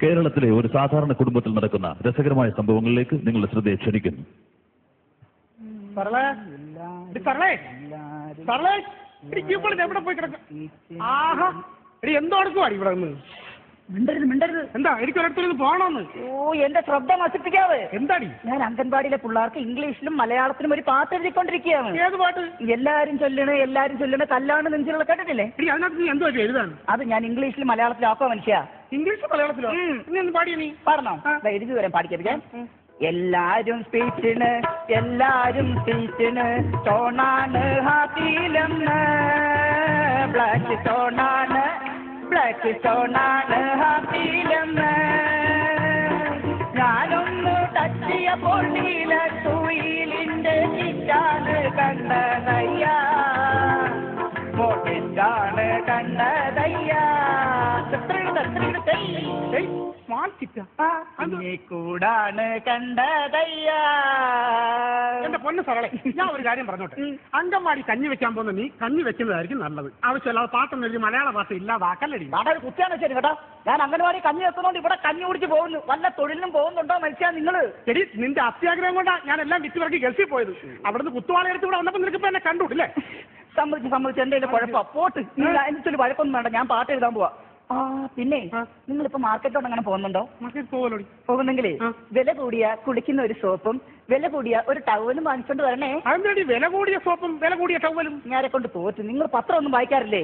കേരളത്തിലെ ഒരു സാധാരണ കുടുംബത്തിൽ നടക്കുന്ന രസകരമായ സംഭവങ്ങളിലേക്ക് നിങ്ങളുടെ ശ്രദ്ധയെ ക്ഷണിക്കുന്നു. എവിടെ പോയി കിടക്കും? ആഹാ എടി എന്തോ എടുക്കുവാടി ഇവിടെ നിന്ന്? മിണ്ടരുത് മിണ്ടരുത്. എന്താ എനിക്കൊരിടത്തൊരു പോകണമെന്ന്? ഓ എന്റെ ശ്രദ്ധ നശിപ്പിക്കാതെ. എന്താടി? ഞാൻ അംഗൻവാടിയിലെ പിള്ളേർക്ക് ഇംഗ്ലീഷിലും മലയാളത്തിലും ഒരു പാട്ട് എഴുതിക്കൊണ്ടിരിക്കുകയാണ്. ഏത് പാട്ട്? എല്ലാരും ചൊല്ലണ കല്ലാണ് നെഞ്ചിലുള്ള കേട്ടിട്ടില്ലേ? അതിനകത്ത് നീ എന്തോ എഴുതാണ്? അത് ഞാൻ ഇംഗ്ലീഷിലും മലയാളത്തിലും ആക്കോ മനുഷ്യ. ഇംഗ്ലീഷ് മലയാളത്തിലോ? നീ ഒന്ന് പാടിയ? നീ പറഞ്ഞോ? എഴുതി വരാൻ പാടിക്കരുത്. എല്ലാരും സ്പീച്ചിന് ചോണാണ് ഹാത്തിയിലെന്ന് ബ്ലാക്ക് ചോണാണ് ഹാത്തിയിലെന്ന് ഞാനൊന്ന് തച്ചിയപ്പോൾ നീല തുയിലിന്റെ ചിറ്റാണ് കണ്ടതയ്യ മോട്ടിച്ചാണ് കണ്ടതയ്യ കൂടാണ് കണ്ടതയ്യ. എന്റെ പൊന്നു സരളെ, ഞാൻ ഒരു കാര്യം പറഞ്ഞോട്ടെ. അംഗൻവാടി കഞ്ഞി വെക്കാൻ പോകുന്ന നീ കഞ്ഞി വെക്കുന്നതായിരിക്കും നല്ലത്. ആവശ്യമില്ലാതെ പാട്ടൊന്നും എഴുതി മലയാള ഭാഷ ഇല്ലാതാക്കല്ലടി. നാടൊരു കുത്തിയാണ് ശരി കേട്ടോ. ഞാൻ അംഗൻവാടി കഞ്ഞി വെക്കുന്നോണ്ട് ഇവിടെ കഞ്ഞി കുടിച്ച് പോകുന്നു. വല്ല തൊഴിലിനും പോകുന്നുണ്ടോ മനുഷ്യ നിങ്ങള്? ശരി, നിന്റെ അത്യാഗ്രഹം കൊണ്ടാ ഞാൻ എല്ലാം വിറ്റുപറക്കി ഗൾഫിൽ പോയത്. അവിടുന്ന് കുത്തുവാള എടുത്ത് ഇവിടെ വന്നപ്പോ നിനക്ക് എന്നെ കണ്ടുല്ലേ? സമ്മതിച്ച് എന്റെ കുഴപ്പം പോട്ട്. എനിക്കൊരു വഴക്കൊന്നും വേണ്ട, ഞാൻ പാട്ട് എഴുതാൻ പോവാ. ആ പിന്നെ നിങ്ങളിപ്പോ മാർക്കറ്റോട് അങ്ങനെ പോകുന്നുണ്ടോ? പോകുന്നെങ്കിലേ വില കൂടിയ കുളിക്കുന്ന ഒരു സോപ്പും വില കൂടിയ ഒരു ടവലും വാങ്ങിച്ചോണ്ട് വരണേ. അതിന്റെ വില കൂടിയ സോപ്പും വില കൂടിയ ടവലും ഞാനെ കൊണ്ട് തോറ്റ്. നിങ്ങൾ പത്രം ഒന്നും വായിക്കാറില്ലേ?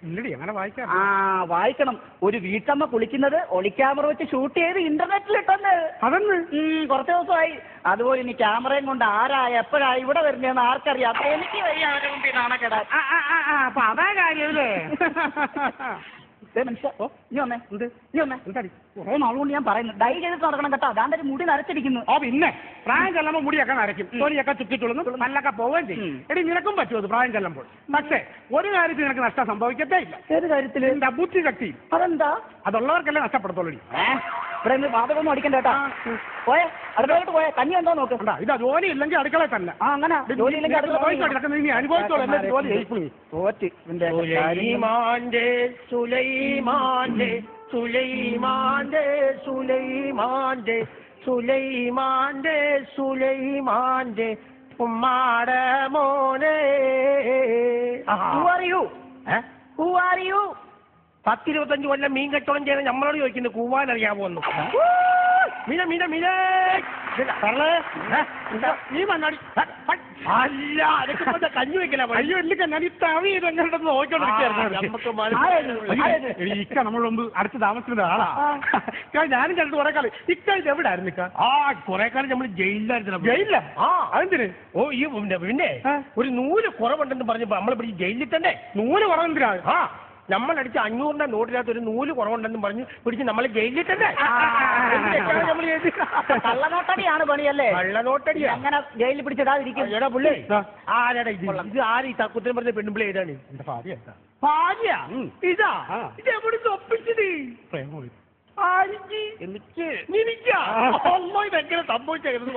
അങ്ങനെ വായിക്കാം. ആ വായിക്കണം. ഒരു വീട്ടമ്മ കുളിക്കുന്നത് ഒളിക്യാമറ വെച്ച് ഷൂട്ട് ചെയ്ത് ഇന്റർനെറ്റിൽ ഇട്ടെന്ന്. അതെന്ന് കുറച്ച് ദിവസമായി. അതുപോലെ ഇനി ക്യാമറയും കൊണ്ട് ആരാ എപ്പോഴാ ഇവിടെ വരുന്നതെന്ന് ആർക്കറിയാം. എനിക്ക് വയ്യ അവരെ മുമ്പിൽ നാണക്കേടാൻ. അപ്പൊ അതാ കാര്യമല്ലേ? മനുഷ്യ നീ വന്നേ. കുറെ നാളുകൊണ്ട് ഞാൻ പറയുന്നു ഡൈ ചെയ്തിട്ട് നടക്കണം കേട്ടോ. അതാണ്ട് ഒരു മുടി നരച്ചിരിക്കുന്നു. ഓ പിന്നെ പ്രായം ചെല്ലുമ്പോ മുടിയൊക്കെ നരയ്ക്കും, തൊലിയൊക്കെ ചുറ്റിച്ചുള്ളുന്നു, നല്ലൊക്കെ പോവുകയും ചെയ്യും. എടി നിനക്കും പറ്റുമോ അത് പ്രായം ചെല്ലുമ്പോൾ? പക്ഷേ ഒരു കാര്യത്തിൽ നിനക്ക് നഷ്ടം സംഭവിക്കത്തേ ഇല്ല. ഏത് കാര്യത്തില്? എന്റെ ബുദ്ധി ശക്തി. അതെന്താ? അതുള്ളവർക്കല്ലേ നഷ്ടപ്പെടുത്തുള്ളൂ. ഇവിടെ നിന്ന് വാതകമൊന്നും അടിക്കണ്ട കേട്ടാ. പോയെ അടുക്കളോട്ട് പോയെ. കഞ്ഞി എന്തോ നോക്ക്. ഇതാ ജോലി ഇല്ലെങ്കിൽ അടുക്കള തന്നെ. അങ്ങനെ ജോലി ഇല്ലെങ്കിൽ സുലൈമാന്റെ ഉമ്മാടെ മോനെ. Who are you? 10-25 കൊല്ലം മീൻ കച്ചവടം ചെയ്ത് നമ്മളോട് ചോദിക്കുന്നു കൂവാൻ അറിയാമോന്ന്. നീ വന്നാടി. അല്ല അതൊക്കെ കഞ്ഞി വെക്കല. അയ്യോ ഇല്ല ഞാൻ ഈ തവി ഇതെങ്ങനെ നോക്കിക്കൊണ്ടിരിക്കുകയായിരുന്നു. ഇക്ക നമ്മൾ മുമ്പ് അടുത്ത് താമസിക്കുന്ന ആളാ. ഞാനും കണ്ടിട്ട് കുറെ കാലം. ഇക്ക ഇത് എവിടെ ആയിരുന്നു? ഇക്ക കുറെ കാലം നമ്മൾ ജയിലിലായിരുന്നു. ജയിലില്ല? അതെന്തിന്? ഓ ഈ പിന്നെ ഒരു നൂല് കുറവുണ്ടെന്ന് പറഞ്ഞപ്പോ നമ്മളെ പിടിച്ച് ജയിലിൽ തന്നെ. നൂല് കുറവെന്തിനാ? നമ്മളടിച്ച് 500 നോട്ടിനകത്ത് ഒരു നൂല് കുറവുണ്ടെന്ന് പറഞ്ഞ് പിടിച്ച് നമ്മളെ ജയിലിൽ തന്നെ. കള്ളനോട്ടടിയാണ് പണിയല്ലേ? കള്ളനോട്ടടി അങ്ങനെ ജയിലിൽ പിടിച്ചിടാതിരിക്കും. എടാ പുള്ളേ ആരാടാ ഇത്? ആര് ഈ തക്കുത്തരം പറഞ്ഞ പെണ്ണുപിള്ളേ? ഏതാണ്? എന്റെ ഭാര്യ. ഭാര്യ? ഇതാ ഇത് എവിടെ ഒപ്പിച്ചത്? പ്രേമ ഇതെങ്ങനെ സംഭവിച്ചായിരുന്നു?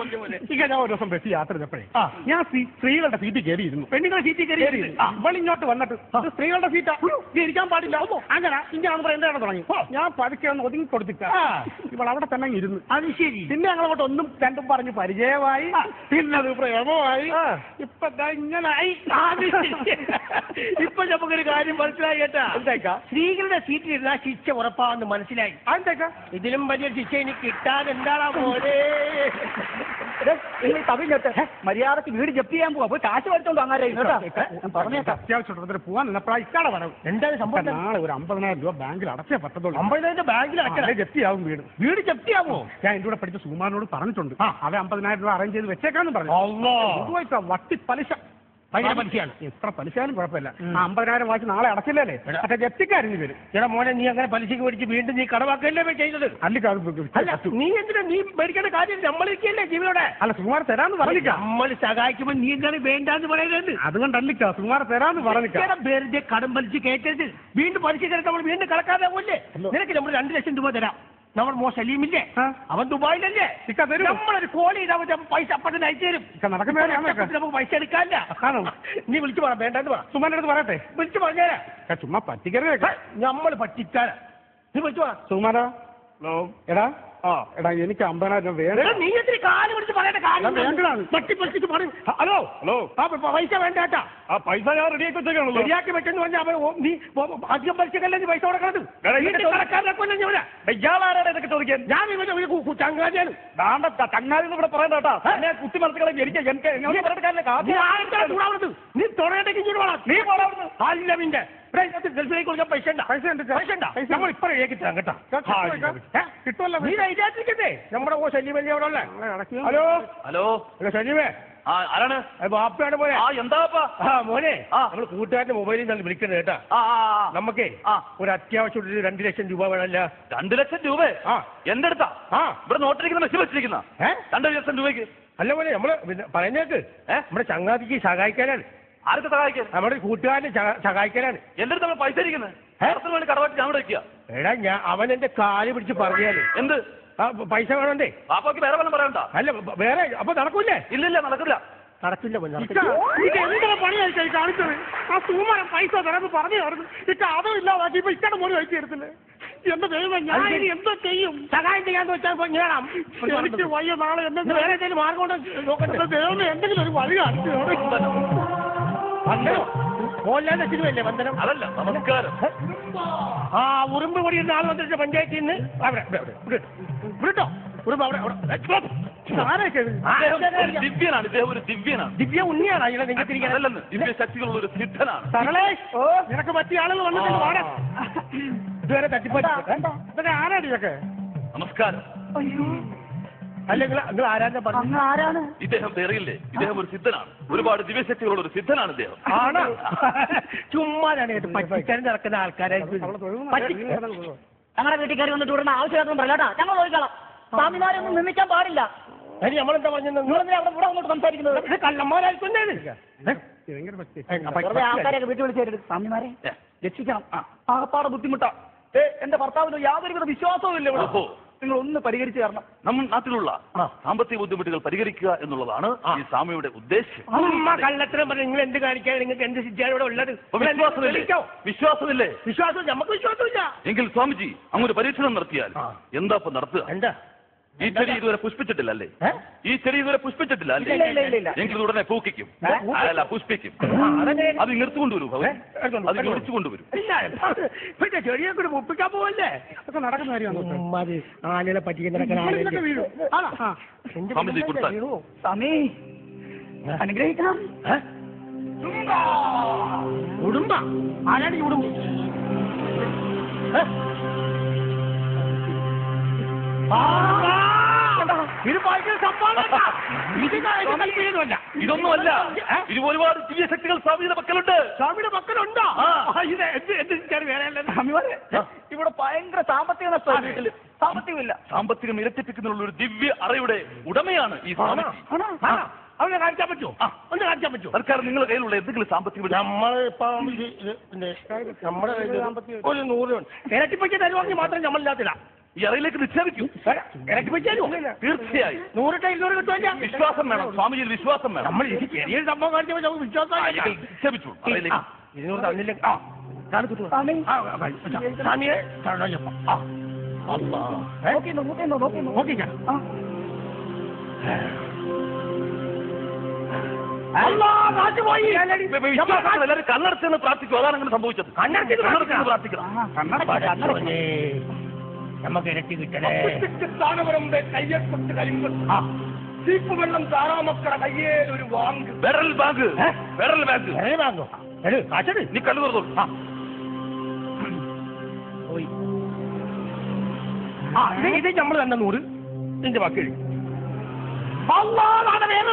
ഞാൻ ഒരു ദിവസം ബസ് യാത്ര ചെയ്തപ്പോഴേ ഞാൻ സ്ത്രീകളുടെ സീറ്റിൽ കയറിയിരുന്നു. പെണ്ണുങ്ങളുടെ സീറ്റിൽ കയറിയിരുന്നു. ഇവളിങ്ങോട്ട് വന്നിട്ട് സ്ത്രീകളുടെ സീറ്റാ ഇരിക്കാൻ പാടില്ല അങ്ങനെ ഇങ്ങനെയാണെന്ന് പറയാൻ എന്താണ് തുടങ്ങി. ഞാൻ പതുക്കെ ഒന്ന് ഒതുങ്ങി കൊടുത്തിട്ട ഇവൾ അവിടെ തന്നെ ഇരുന്നു. അത് ശരി. പിന്നെ ഞങ്ങളോട്ട് ഒന്നും രണ്ടും പറഞ്ഞ് പരിചയമായി. പിന്നത് പ്രേമമായി. ഇപ്പൊ ഇങ്ങനായി. ഇപ്പൊ നമുക്കൊരു കാര്യം മനസ്സിലായി കേട്ടാ. എന്താ സ്ത്രീകളുടെ സീറ്റിൽ ഇരുന്നാൽ ശിക്ഷ ഉറപ്പാണെന്ന് മനസ്സിലായി. ഇതിലും വലിയ ശിക്ഷ എനിക്ക് കിട്ടാൻ എന്താണ് പോലെ? തമിഴ്നാട്ട് മര്യാദക്ക് വീട് ജപ്തി ചെയ്യാൻ പോവാ. പോയി കാശ് മേടിച്ചോണ്ട് അങ്ങനെ അത്യാവശ്യം പോവാൻ നിന്നപ്പോഴാ ഇക്കാടെ വരവ്. എന്താണ് സംഭവം? നാളെ ഒരു 50,000 രൂപ ബാങ്കിൽ അടച്ചേ പറ്റത്തുള്ളൂ. 50,000 ബാങ്കിൽ അടച്ചാൽ ജപ്തിയാവും വീട്. വീട് ജപ്തിയാവോ? ഞാൻ എന്റെ കൂടെ പഠിച്ച സുകുമാരനോട് പറഞ്ഞിട്ടുണ്ട്. അവ 50,000 രൂപ അറേഞ്ച് ചെയ്ത് വെച്ചേക്കാന്ന് പറഞ്ഞു. വട്ടി പലിശ ഭയങ്കര പലിശയാണ്. എത്ര പലിശയാലും കുഴപ്പമില്ല. 50,000 വാങ്ങിച്ച് നാളെ അടച്ചില്ലല്ലേ? പക്ഷെ ജപ്തിക്കാരിഞ്ഞ് വരും. ചേട്ടാ മോനെ നീ അങ്ങനെ പലിശക്ക് മേടിച്ച് വീണ്ടും നീ കടവാക്കല്ലേ ചെയ്തത്? അല്ല നീ എന്തിനാ നീ മേടിക്കേണ്ട കാര്യം? നമ്മളിരിക്കല്ലേ ജീവനോടെ? അല്ല സുകുമാർ തരാന്ന് പറഞ്ഞിക്കാം. നമ്മൾ സഹായിക്കുമ്പോ നീ എന്താണ് വേണ്ടാന്ന് പറയുന്നത്? അതുകൊണ്ടല്ലിക്കാ സുകുമാർ തരാന്ന് പറഞ്ഞിക്കാം. വെറുതെ കടം പലിശ കയറ്റരുത്. വീണ്ടും പലിശ കയറ്റി നമ്മൾ വീണ്ടും കളക്കാതാവൂല്ലേ? നിനക്ക് നമ്മൾ 2 ലക്ഷം രൂപ തരാം. നമ്മൾ മോ സലീമില്ലേ? അവൻ ദുബായിലല്ലേ? നമ്മളൊരു കോൾ ചെയ്താൽ പൈസ അപ്പത്തിന് അയച്ചു തരും. നമുക്ക് പൈസ എടുക്കാനില്ല. നീ വിളിച്ചു പറ. വേണ്ടെന്ന് പറ. സുമാന്റെ അടുത്ത് പറയട്ടെ. വിളിച്ചു പറഞ്ഞേരാ. ചുമ്മാ പറ്റിക്കരുത്. നമ്മൾ പറ്റിക്കാരാ. നീ വിളിച്ചു പറ. സുമാരാ എടാ എടാ എനിക്ക് 50,000 വേണം. നീ എത്തിരി കാല് പിടിച്ച് പറയേണ്ട കാര്യം വേണ്ടതാണ് തട്ടിപ്പറിച്ചിട്ട് പറയും. ഹലോ പൈസ വേണ്ടാട്ടാ. ആ പൈസ ഞാൻ റെഡിയാക്കി വെച്ചേക്കാണല്ലോ. ശരിയാക്കി വെച്ചെന്ന് പറഞ്ഞാൽ നീ അധികം പലിശക്കല്ലേ നീ പൈസ കൊടുക്കണത്? ഇയാളാരാണ് ഇതൊക്കെ ചോദിക്കാൻ? ഞാൻ ചങ്ങാതിയാണ്. ചങ്ങാതി ഇവിടെ പറയണ്ട കേട്ടാ. എന്നെ കുത്തി മറിച്ചുകളെ നീ തുടങ്ങിയിട്ട് ഇങ്ങോട്ട് വേണം. നീ പോടാവുന്നു. അല്ലവിന്റെ ഗൾഫിലേക്ക് കൊടുക്കാൻ പൈസ നമ്മൾ ഇപ്പൊ റെഡിയാക്കി തരാം കേട്ടോ. കിട്ടുമല്ലോ. നീ ധൈര്യത്തിരിക്കട്ടെ. നമ്മുടെ ശല്യം വലിയ അവിടെ ഉള്ള. ഹലോ ഹലോ ശല്യമേ. ആരാണ്? ബാപ്പയാണ് പോലെ. എന്താ മോനെ നമ്മള് കൂട്ടുകാരന്റെ മൊബൈലിൽ നിന്ന് വിളിക്കുന്നത് കേട്ടാ. നമുക്കേ ഒരു അത്യാവശ്യം 2 ലക്ഷം രൂപ വേണമല്ല. 2 ലക്ഷം രൂപ എന്റെ അടുത്താ? ഇവിടെ നോട്ടിരിക്കുന്ന മെസ്സി വെച്ചിരിക്കുന്ന 2 ലക്ഷം രൂപയ്ക്ക്. അല്ല പോലെ നമ്മള് പറയുന്നേക്ക് നമ്മുടെ ചങ്ങാതിക്ക് സഹായിക്കാനാണ്. ആർക്ക് സഹായിക്കാൻ? നമ്മുടെ കൂട്ടുകാരനെ സഹായിക്കാനാണ്. എന്റെ അടുത്ത് നമ്മൾ പൈസ ഇരിക്കുന്നത് വേണ്ടി കടവായിട്ട് ഞാൻ ഇവിടെ വയ്ക്കുക. എടാ അവൻ എന്റെ കാല് പിടിച്ച് പറഞ്ഞാല് എന്ത് പൈസ വേണണ്ടേ? പാപ്പാക്ക് വേറെ വല്ലതും പറയണ്ട. അല്ല വേറെ അപ്പൊ നടക്കൂല്ലേ? ഇല്ലില്ല നടക്കില്ല. നടക്കില്ല. എന്തൊക്കെ പണിയായി കാണിച്ചത്? ആ സൂമരം പൈസ തരാന്ന് പറഞ്ഞു അതും ഇല്ലാതാക്കി ഇപ്പൊ ഇക്കടെ മോന് കഴിച്ചു തരത്തില്ലേ? എന്റെ ദൈവം ഞാൻ എന്തോ ചെയ്യും? സഹായം ചെയ്യാന്ന് വെച്ചാൽ ഞാൻ എനിക്ക് വയ്യ. നാളെ എന്നെ വേറെ എന്തെങ്കിലും മാർഗം കൊണ്ട് നോക്കട്ടെ. ദൈവം എന്തെങ്കിലും ഒരു വഴി കാണിച്ചു. മോഹൻലാലിന്റെ വന്ദനം. അതല്ല നമസ്കാരം. ഉറുമ്പ് പൊടിയുന്ന ആൾ വന്നിട്ട് പഞ്ചായത്തിൽ നിന്ന് വിട്ടോ. ഉറുമ്പ് ദിവ്യനാണ് ഇദ്ദേഹം. ഒരു ദിവ്യനാണ്. ദിവ്യ ഉണ്ണിയാണ് അതിനെ നെഞ്ചത്തിരിക്കാനല്ലെന്ന്. ദിവ്യ ശക്തികളുള്ള ഒരു സിദ്ധനാണ്. നിനക്ക് പറ്റിയ ആളുകൾ വന്നിട്ട് ഇതുവരെ തട്ടിപ്പറ്റി ആരാണ് ഇതൊക്കെ? നമസ്കാരം. അല്ലെങ്കിൽ നിങ്ങൾ ആരാന്റെ പറഞ്ഞു? ആരാണ് ഇദ്ദേഹം അറിയില്ലേ? ഇദ്ദേഹം ഒരു സിദ്ധനാണ്. ഒരുപാട് ദിവ്യശക്തികളുള്ള ഒരു സിദ്ധനാണ് ഇദ്ദേഹം. ആണ്. ചുമ്മാതാണ് പറ്റിക്കാൻ നടക്കുന്ന ആൾക്കാരെ ഞങ്ങളുടെ വീട്ടിൽ കയറി വന്നിട്ട് ഉടനെ ആവശ്യമായിട്ടൊന്നും പറയട്ടാ. ഞങ്ങൾ നോക്കിക്കോളാം. സ്വാമിമാരൊന്നും നിന്ദിക്കാൻ പാടില്ല. നമ്മളെന്താ പറഞ്ഞു? നിങ്ങളെന്തിനാ അവിടെ കൂടെ വന്നിട്ട് സംസാരിക്കുന്നത്? കള്ളന്മാരായിക്കൊണ്ടേ ആൾക്കാരെയൊക്കെ വീട്ടിൽ വിളിച്ചു സ്വാമിമാരെ രക്ഷിക്കണം. ആകപ്പാടെ ബുദ്ധിമുട്ടാ. എന്റെ ഭർത്താവിന് യാതൊരുവിധ വിശ്വാസവും ഇല്ല. ഇവിടെ നിങ്ങൾ ഒന്ന് പരിഹരിച്ചു തരണം. നമ്മുടെ നാട്ടിലുള്ള സാമ്പത്തിക ബുദ്ധിമുട്ടുകൾ പരിഹരിക്കുക എന്നുള്ളതാണ് ഈ സ്വാമിയുടെ ഉദ്ദേശം. കള്ളത്തിനും പറഞ്ഞ് നിങ്ങൾ എന്ത് കാണിക്കാൻ? നിങ്ങൾക്ക് എന്ത് ശിക്ഷയാണ് ഇവിടെ ഉള്ളത്? വിശ്വാസമില്ലേ? വിശ്വാസം നമുക്ക് വിശ്വാസമില്ല. എങ്കിൽ സ്വാമിജി അങ്ങൊരു പരീക്ഷണം നടത്തിയാൽ എന്താ ഇപ്പൊ നടത്തുക? എന്താ? ഈ ചെടി ഇതുവരെ പുഷ്പിച്ചിട്ടില്ല അല്ലേ? ഈ ചെടി ഇതുവരെ പുഷ്പിച്ചിട്ടില്ല അല്ലേ? എങ്കിൽ ഉടനെ പൂക്കിക്കും. അല്ല പുഷ്പിക്കും. അത് ഇങ്ങടുത്ത് കൊണ്ടുവരും. അത് ഒടിച്ചു കൊണ്ടുവരും. പിന്നെ ചെടിയെ കൂടി മുപ്പിക്കാൻ പോവല്ലേ? അതൊക്കെ നടക്കുന്ന കാര്യമാണ്. ആനകളെ പറ്റിക്കുന്ന സ്വാമിജി കൊടുത്താൽ സ്വാമി അനുഗ്രഹിക്കണം. കുടുംബ ആരാണ് കുടുംബം? ഇത് ഭയങ്കര സംഭവമല്ല. ഇതൊന്നുമല്ല. ഇത് ഒരുപാട് ദിവ്യശക്തികൾ സ്വാമിയുടെ മക്കളുണ്ട്. സ്വാമിയുടെ മക്കളുണ്ടോ? ഇത് വേറെ സ്വാമിമാരെ ഇവിടെ ഭയങ്കര സാമ്പത്തിക നഷ്ടം. വീട്ടില് സാമ്പത്തികമില്ല. സാമ്പത്തികം ഇരട്ടിപ്പിക്കുന്നുള്ള ഒരു ദിവ്യ അറയുടെ ഉടമയാണ് ഈ സ്വാമി. അവനെ കാണിക്കാൻ പറ്റുമോ? ഒന്ന് കാണിക്കാൻ പറ്റുമോ? സർക്കാർ നിങ്ങളുടെ കയ്യിലുള്ള എന്തെങ്കിലും സാമ്പത്തികം നമ്മളിപ്പം നമ്മുടെ ഒരു 100 ഇരട്ടിപ്പറ്റി തരുവാണെങ്കിൽ മാത്രം നമ്മളില്ലാത്തില്ല. ഈ അറയിലേക്ക് നിക്ഷേപിക്കൂ. ഇരട്ടിപ്പറ്റി തരുമോ? തീർച്ചയായും 100 കിട്ടുമല്ല. വിശ്വാസം വേണം. സ്വാമിജിയിൽ വിശ്വാസം വേണം. നമ്മൾ ചെറിയൊരു സംഭവം കാണിച്ചപ്പോൾ നമുക്ക് വിശ്വാസം നിക്ഷേപിച്ചു. 200 തന്നില്ലെങ്കിൽ സ്വാമിയെ നോക്കിക്കാം. എല്ലാവരും കണ്ണടച്ചെന്ന് പ്രാർത്ഥിക്കും. അതാണ് അങ്ങനെ സംഭവിച്ചത്. കണ്ണടച്ചെന്ന് പ്രാർത്ഥിക്കണം. നമുക്ക് ഇരട്ടി കിട്ടണേ. വെള്ളം താറാമക്കളുടെ കയ്യേ ഒരു വാങ്ക്. Federal Bank. Federal Bank. ബാങ്കോ? കാശട് നീ കണ്ണു തുറന്നോളൂ. ഇത് നമ്മൾ തന്നെ 100 ഇതിന്റെ ബാക്കി വേറെ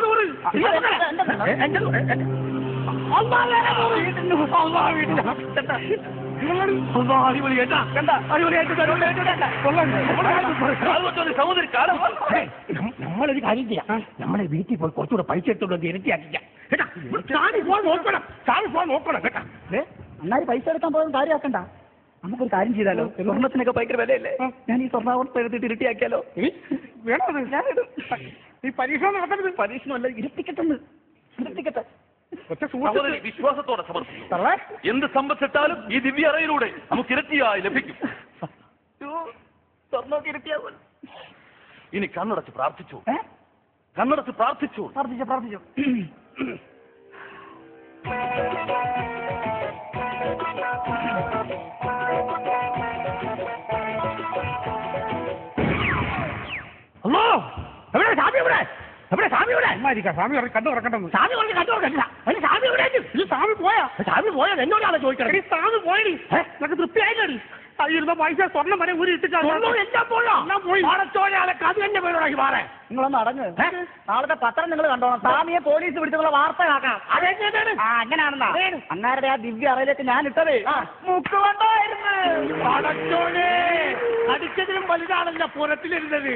100. സഹോദരി കാലം നമ്മളൊരു കാര്യം ചെയ്യാം. നമ്മളെ വീട്ടിൽ പോയി കുറച്ചുകൂടെ പൈസ എടുത്തോണ്ട് ഇരട്ടിയാക്കിക്കാം കേട്ടാ. നോക്കണം കേട്ടാ. അന്നാര് പൈസ എടുക്കാൻ പോകുന്ന കാര്യമാക്കണ്ട. നമുക്കൊരു കാര്യം ചെയ്താലോ? സ്വർണ്ണത്തിനൊക്കെ ഭയങ്കര വിലയല്ലേ? ഞാൻ ഈ സ്വർണ്ണാവസ്ഥ എടുത്തിട്ട് ഇരട്ടിയാക്കിയാലോ? വേണോ? ഞാനിടും. ഈ പരീക്ഷണം നടത്തരുത്. പരീക്ഷണമല്ല, ഇരട്ടിക്കട്ടെന്ന്. ഇരട്ടിക്കട്ടെ. വിശ്വാസത്തോടെ സമർപ്പിക്കും. എന്ത് സമ്പത്തിട്ടാലും ഈ ദിവ്യ അറയിലൂടെ നമുക്ക് ഇരട്ടിയായി ലഭിക്കും. സ്വർണ്ണമൊക്കെ ഇരുത്തിയാവും. ഇനി കണ്ണടച്ച് പ്രാർത്ഥിച്ചു, കണ്ണടച്ച് പ്രാർത്ഥിച്ചു. പ്രാർത്ഥിച്ചു. അല്ലോ എവിടെ സ്വാമി? എവിടെ എവിടെ സ്വാമി? എവിടെ സ്വാമി കണ്ടു തുറക്കണ്ടെന്ന്. സ്വാമി പറഞ്ഞു കണ്ടു തുറക്കണ്ട. സ്വാമി എവിടെ? ഈ സ്വാമി പോയാ? സ്വാമി പോയാ എന്നോടാണ് ചോദിക്കണേ. സ്വാമി പോയി നിനക്ക് തൃപ്തിയായില്ലേ? ഇരുന്ന പൈസ സ്വർണ്ണം വരെ ഊരി ഇട്ടിട്ടാണ് എല്ലാം പോയോ? എല്ലാം പോയി. അത് തന്നെ പേരോടാക്കി മാറേ. നിങ്ങളൊന്ന് അടങ്ങ്. നാളത്തെ പത്രം നിങ്ങൾ കണ്ടോണം. സ്വാമിയെ പോലീസ് പിടിച്ചുള്ള വാർത്ത ആക്കാം. അങ്ങനെയാണെന്നാ അങ്ങാരുടെ ആ ദിവ്യ അറയിലേക്ക് ഞാൻ ഇട്ടത് മുക്ക് കൊണ്ടായിരുന്നു. അടിച്ചതിലും വലുതാണല്ലോ പുറത്തിലിരുന്നത്.